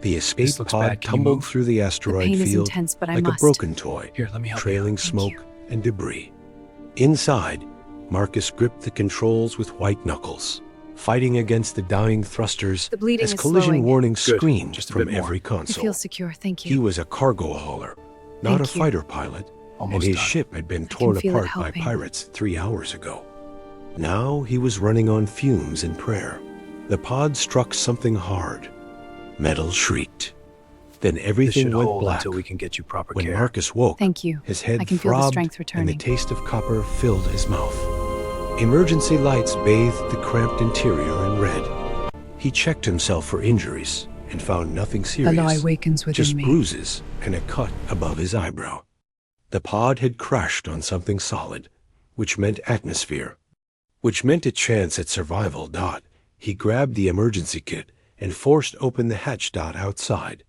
The escape looks pod bad. Can you tumbled move? through the The asteroid pain is field intense, but I like a must. broken toy, Here, let me help trailing you. smoke and debris. Inside, Marcus gripped the controls with white knuckles, fighting against the dying thrusters The bleeding as is collision slowing. warnings Good. screamed Just a from bit more. every I console. feel secure, thank He you. was a cargo hauler, not a Thank you. fighter pilot, Almost and his done. ship had been I can torn feel it apart by helping. pirates 3 hours ago. Now he was running on fumes and prayer. The pod struck something hard. Metal shrieked. Then This everything should went hold black. until we can get you proper When care. Marcus woke, Thank you. his head I can feel the throbbed strength and returning. the taste of copper filled his mouth. Emergency lights bathed the cramped interior in red. He checked himself for injuries and found nothing serious. A lie wakens within just me. bruises and a cut above his eyebrow. The pod had crashed on something solid, which meant atmosphere, which meant a chance at survival. He grabbed the emergency kit and forced open the hatch. Outside,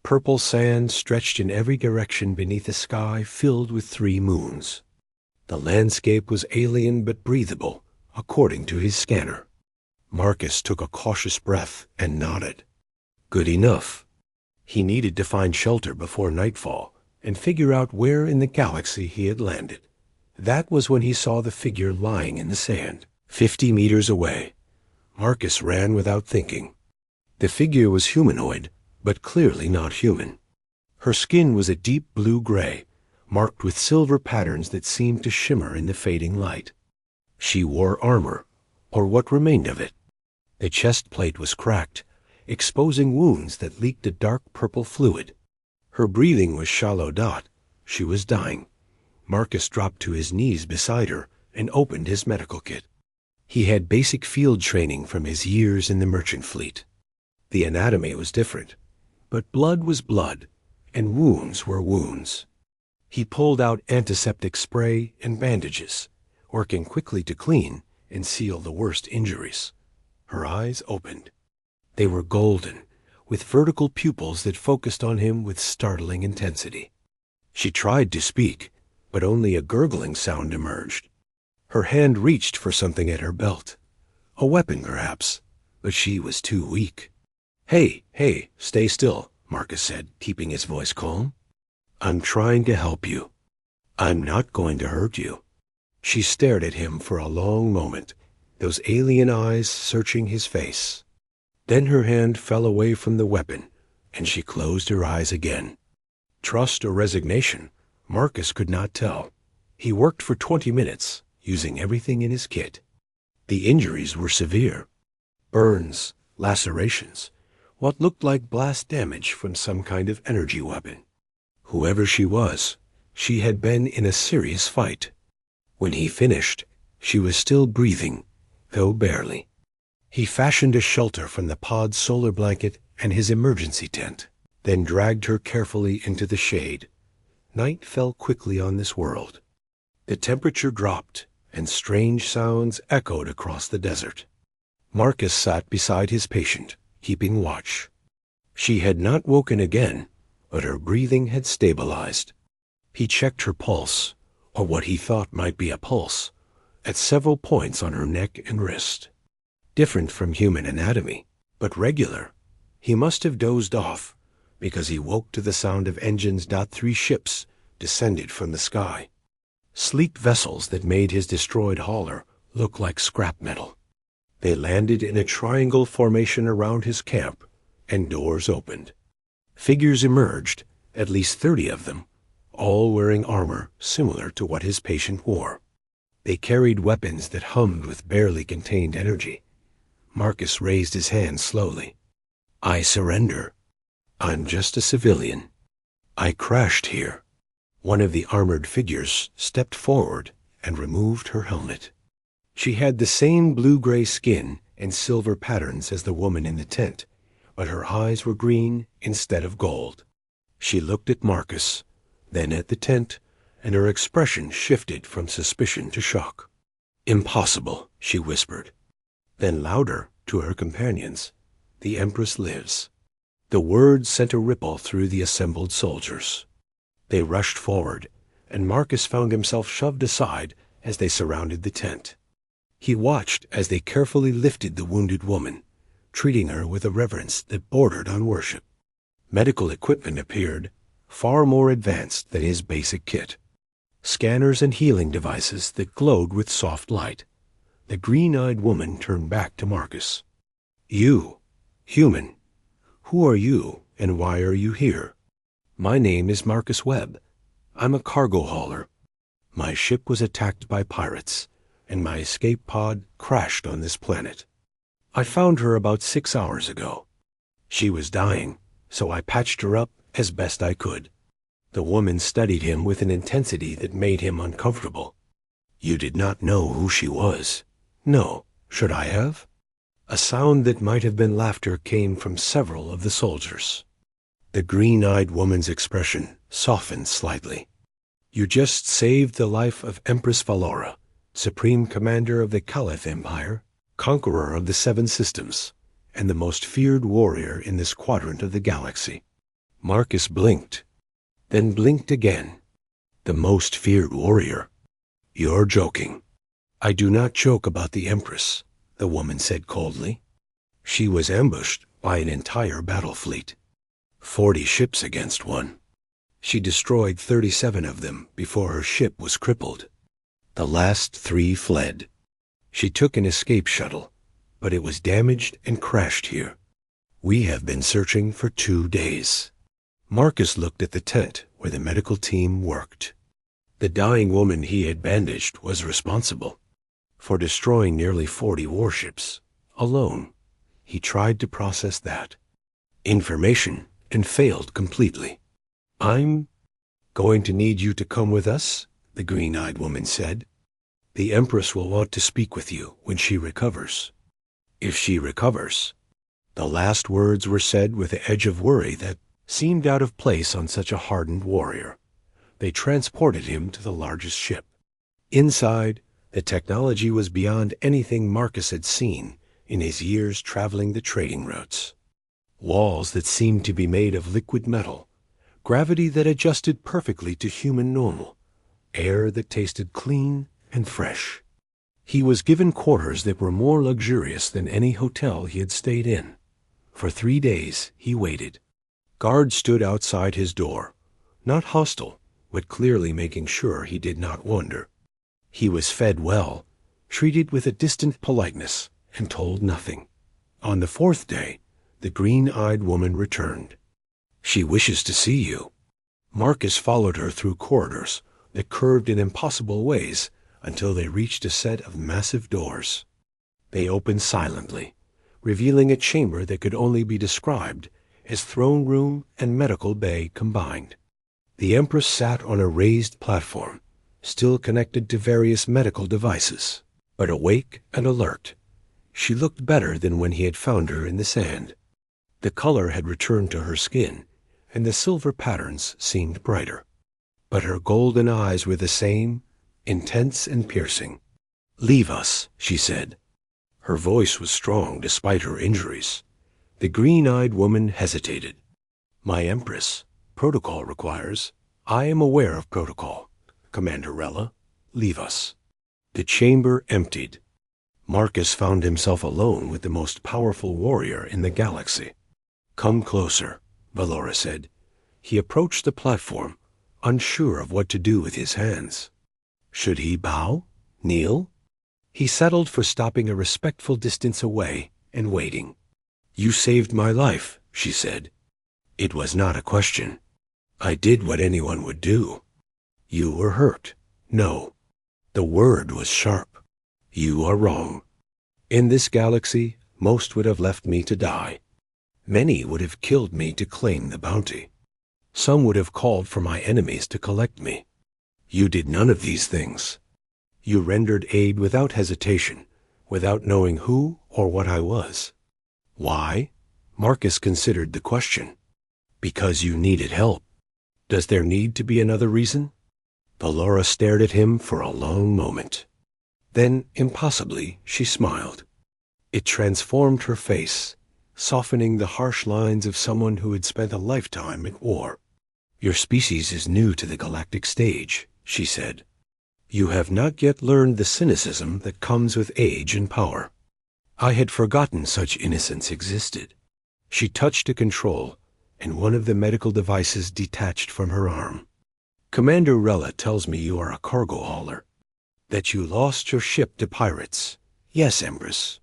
purple sand stretched in every direction beneath a sky filled with 3 moons. The landscape was alien but breathable, according to his scanner. Marcus took a cautious breath and nodded. Good enough. He needed to find shelter before nightfall and figure out where in the galaxy he had landed. That was when he saw the figure lying in the sand, 50 meters away. Marcus ran without thinking. The figure was humanoid, but clearly not human. Her skin was a deep blue-gray, marked with silver patterns that seemed to shimmer in the fading light. She wore armor, or what remained of it. The chest plate was cracked, exposing wounds that leaked a dark purple fluid. Her breathing was shallow. She was dying. Marcus dropped to his knees beside her and opened his medical kit. He had basic field training from his years in the merchant fleet. The anatomy was different, but blood was blood, and wounds were wounds. He pulled out antiseptic spray and bandages, working quickly to clean and seal the worst injuries. Her eyes opened. They were golden, with vertical pupils that focused on him with startling intensity. She tried to speak, but only a gurgling sound emerged. Her hand reached for something at her belt. A weapon, perhaps, but she was too weak. Hey, stay still, Marcus said, keeping his voice calm. I'm trying to help you. I'm not going to hurt you. She stared at him for a long moment, those alien eyes searching his face. Then her hand fell away from the weapon, and she closed her eyes again. Trust or resignation, Marcus could not tell. He worked for 20 minutes, using everything in his kit. The injuries were severe. Burns, lacerations, what looked like blast damage from some kind of energy weapon. Whoever she was, she had been in a serious fight. When he finished, she was still breathing, though barely. He fashioned a shelter from the pod's solar blanket and his emergency tent, then dragged her carefully into the shade. Night fell quickly on this world. The temperature dropped, and strange sounds echoed across the desert. Marcus sat beside his patient, keeping watch. She had not woken again, but her breathing had stabilized. He checked her pulse, or what he thought might be a pulse, at several points on her neck and wrist. Different from human anatomy, but regular. He must have dozed off, because he woke to the sound of engines. 3 ships descended from the sky. Sleek vessels that made his destroyed hauler look like scrap metal. They landed in a triangle formation around his camp, and doors opened. Figures emerged, at least 30 of them, all wearing armor similar to what his patient wore. They carried weapons that hummed with barely contained energy. Marcus raised his hand slowly. I surrender. I'm just a civilian. I crashed here. One of the armored figures stepped forward and removed her helmet. She had the same blue-gray skin and silver patterns as the woman in the tent, but her eyes were green instead of gold. She looked at Marcus, then at the tent, and her expression shifted from suspicion to shock. Impossible, she whispered. Then louder, to her companions, the Empress lives. The words sent a ripple through the assembled soldiers. They rushed forward, and Marcus found himself shoved aside as they surrounded the tent. He watched as they carefully lifted the wounded woman, treating her with a reverence that bordered on worship. Medical equipment appeared, far more advanced than his basic kit. Scanners and healing devices that glowed with soft light. The green-eyed woman turned back to Marcus. You, human, who are you and why are you here? My name is Marcus Webb. I'm a cargo hauler. My ship was attacked by pirates, and my escape pod crashed on this planet. I found her about 6 hours ago. She was dying, so I patched her up as best I could. The woman studied him with an intensity that made him uncomfortable. You did not know who she was. No, should I have? A sound that might have been laughter came from several of the soldiers. The green-eyed woman's expression softened slightly. You just saved the life of Empress Valora, Supreme Commander of the Caliph Empire, Conqueror of the Seven Systems, and the most feared warrior in this quadrant of the galaxy. Marcus blinked, then blinked again. The most feared warrior? You're joking. I do not joke about the Empress, the woman said coldly. She was ambushed by an entire battle fleet. 40 ships against one. She destroyed 37 of them before her ship was crippled. The last 3 fled. She took an escape shuttle, but it was damaged and crashed here. We have been searching for 2 days. Marcus looked at the tent where the medical team worked. The dying woman he had bandaged was responsible for destroying nearly 40 warships, alone. He tried to process that information and failed completely. I'm going to need you to come with us, the green-eyed woman said. The Empress will want to speak with you when she recovers. If she recovers. The last words were said with an edge of worry that seemed out of place on such a hardened warrior. They transported him to the largest ship. Inside, the technology was beyond anything Marcus had seen in his years traveling the trading routes. Walls that seemed to be made of liquid metal, gravity that adjusted perfectly to human normal, air that tasted clean and fresh. He was given quarters that were more luxurious than any hotel he had stayed in. For 3 days he waited. Guards stood outside his door, not hostile, but clearly making sure he did not wander. He was fed well, treated with a distant politeness, and told nothing. On the 4th day, the green-eyed woman returned. She wishes to see you. Marcus followed her through corridors that curved in impossible ways until they reached a set of massive doors. They opened silently, revealing a chamber that could only be described as throne room and medical bay combined. The Empress sat on a raised platform, still connected to various medical devices, but awake and alert. She looked better than when he had found her in the sand. The color had returned to her skin, and the silver patterns seemed brighter. But her golden eyes were the same, intense and piercing. "Leave us," she said. Her voice was strong despite her injuries. The green-eyed woman hesitated. "My Empress, protocol requires." "I am aware of protocol, Commander Rella. Leave us." The chamber emptied. Marcus found himself alone with the most powerful warrior in the galaxy. "Come closer," Valora said. He approached the platform, unsure of what to do with his hands. Should he bow? Kneel? He settled for stopping a respectful distance away and waiting. "You saved my life," she said. It was not a question. "I did what anyone would do." "You were hurt." "No." The word was sharp. "You are wrong. In this galaxy, most would have left me to die. Many would have killed me to claim the bounty. Some would have called for my enemies to collect me. You did none of these things. You rendered aid without hesitation, without knowing who or what I was. Why?" Marcus considered the question. "Because you needed help. Does there need to be another reason?" Valora stared at him for a long moment. Then, impossibly, she smiled. It transformed her face, softening the harsh lines of someone who had spent a lifetime at war. "Your species is new to the galactic stage," she said. "You have not yet learned the cynicism that comes with age and power." I had forgotten such innocence existed. She touched a control, and one of the medical devices detached from her arm. Commander Rella tells me you are a cargo hauler, that you lost your ship to pirates. Yes, Empress.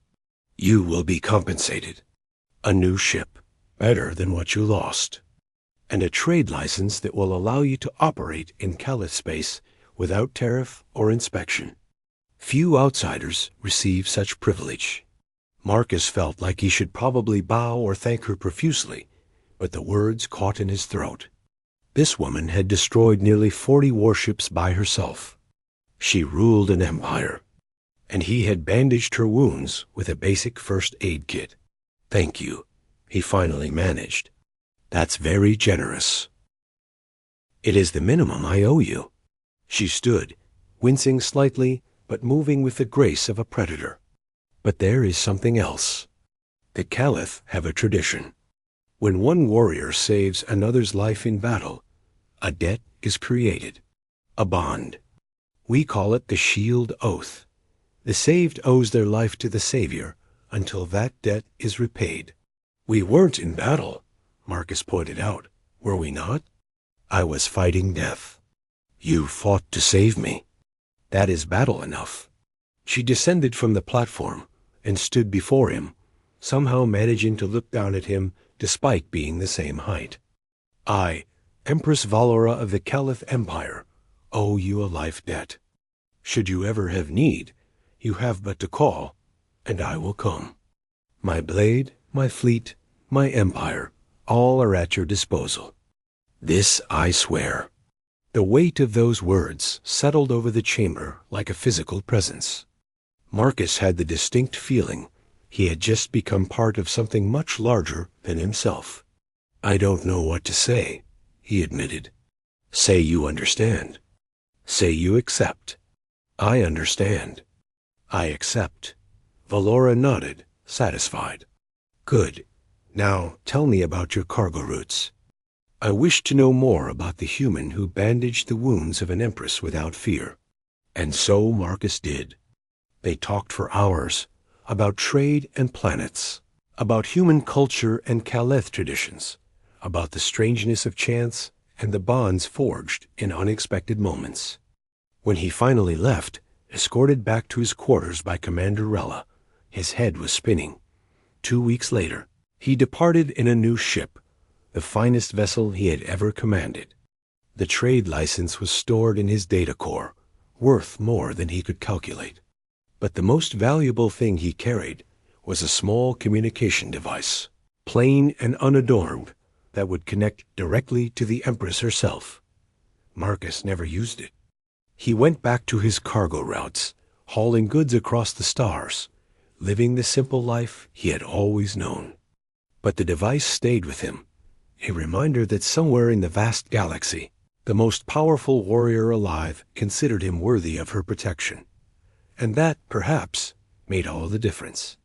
You will be compensated. A new ship, better than what you lost, and a trade license that will allow you to operate in Calith space without tariff or inspection. Few outsiders receive such privilege. Marcus felt like he should probably bow or thank her profusely, but the words caught in his throat. This woman had destroyed nearly 40 warships by herself. She ruled an empire, and he had bandaged her wounds with a basic first aid kit. Thank you, he finally managed. That's very generous. It is the minimum I owe you. She stood, wincing slightly, but moving with the grace of a predator. But there is something else. The Calith have a tradition. When one warrior saves another's life in battle, a debt is created, a bond. We call it the Shield Oath. The saved owes their life to the Savior until that debt is repaid. We weren't in battle, Marcus pointed out, were we not? I was fighting death. You fought to save me. That is battle enough. She descended from the platform and stood before him, somehow managing to look down at him despite being the same height. I, Empress Valora of the Calith Empire, owe you a life debt. Should you ever have need, you have but to call, and I will come. My blade, my fleet, my empire, all are at your disposal. This I swear. The weight of those words settled over the chamber like a physical presence. Marcus had the distinct feeling he had just become part of something much larger than himself. I don't know what to say, he admitted. Say you understand. Say you accept. I understand. I accept. Valora nodded, satisfied. Good. Now tell me about your cargo routes. I wish to know more about the human who bandaged the wounds of an empress without fear. And so Marcus did. They talked for hours about trade and planets, about human culture and Calith traditions, about the strangeness of chance and the bonds forged in unexpected moments. When he finally left, escorted back to his quarters by Commander Rella, his head was spinning. 2 weeks later, he departed in a new ship, the finest vessel he had ever commanded. The trade license was stored in his data core, worth more than he could calculate. But the most valuable thing he carried was a small communication device, plain and unadorned, that would connect directly to the Empress herself. Marcus never used it. He went back to his cargo routes, hauling goods across the stars, living the simple life he had always known. But the device stayed with him, a reminder that somewhere in the vast galaxy, the most powerful warrior alive considered him worthy of her protection. And that, perhaps, made all the difference.